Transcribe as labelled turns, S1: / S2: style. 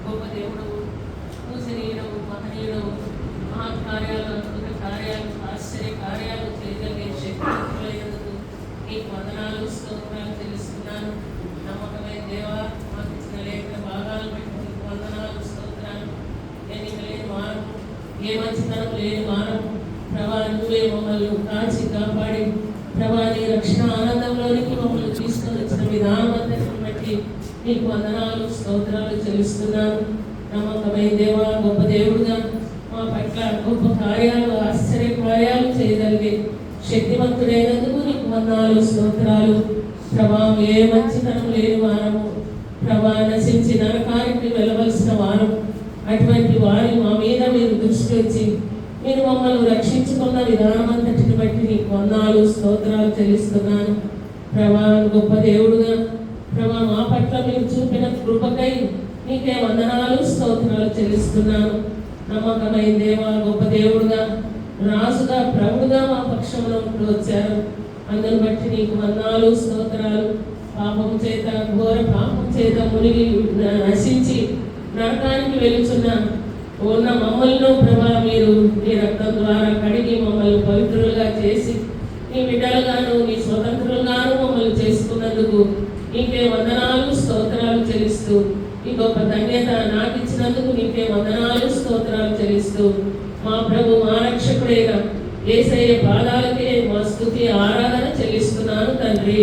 S1: గొప్ప దేవుడవు, పూజనీయుడవు, మహనీయుడవు, మహాకార్యాలు, అద్భుత కార్యాలు, ఆశ్చర్య కార్యాలు చేయగలిగే శక్తివంతులైనందుకు నీకు వందనాలు, స్తోత్రాలు తెలుస్తున్నాను. నమ్మకమైన దేవా, మాకు ఇచ్చిన లేఖన భాగాలు బట్టి నీకు వందనాలు, స్తోత్రాలు. ఎన్నిక లేని వారం, ఏ మంచితనం లేని వారం ప్రభా, నువ్వే మమ్మల్ని కాచి కాపాడి ప్రభా నీ రక్షణ ఆనందంలోనికి మమ్మల్ని తీసుకొని వచ్చిన విధానం అంతటిని బట్టి నీకు వందనాలు, స్తోత్రాలు చెల్లిస్తున్నాను. నమ్మకమైన దేవా, గొప్ప దేవుడుగా మా పట్ల గొప్ప కార్యాలు, ఆశ్చర్య కార్యాలు చేయగలిగే శక్తివంతుడైనందుకు నీకు వందనాలు, స్తోత్రాలు. ప్రభా, ఏ మంచితనం లేని వారము ప్రభా, నశించి నరకానికి వెళ్ళవలసిన వారం, అటువంటి వారి మా మీద మీరు దృష్టి వచ్చి మీరు మమ్మల్ని రక్షించుకున్న విధానం అంతటిని బట్టి నీకు వందనాలు, స్తోత్రాలు చెల్లిస్తున్నాను. ప్రభా, గొప్ప దేవుడుగా ప్రభా మా పట్ల మీరు చూపిన కృపకై నీకే వందనాలు, స్తోత్రాలు చెల్లిస్తున్నాను. నమ్మకమైన దేవా, గొప్ప దేవుడుగా రాజుగా ప్రభుడుగా మా పక్షంలో వచ్చారు. అందుని బట్టి నీకు వందనాలు, స్తోత్రాలు. పాపం చేత, ఘోర పాపం చేత మునిగి నశించి నరకానికి వెలుచున్న ఉన్న మమ్మల్ని ప్రభా మీరు నీ రక్తం ద్వారా కడిగి మమ్మల్ని పవిత్రులుగా చేసి నీ బిడ్డలుగాను నీ స్వతంత్రులుగాను మమ్మల్ని చేసుకున్నందుకు నీకే వందనాలు, స్తోత్రాలు చెల్లిస్తూ ఈ గొప్ప ధన్యత నాకు ఇచ్చినందుకు నీకే వందనాలు, స్తోత్రాలు చెల్లిస్తూ మా ప్రభు, మా రక్షకుడైన యేసయ్య పాదాలకే మా స్తుతి ఆరాధన చెల్లిస్తున్నాను తండ్రి.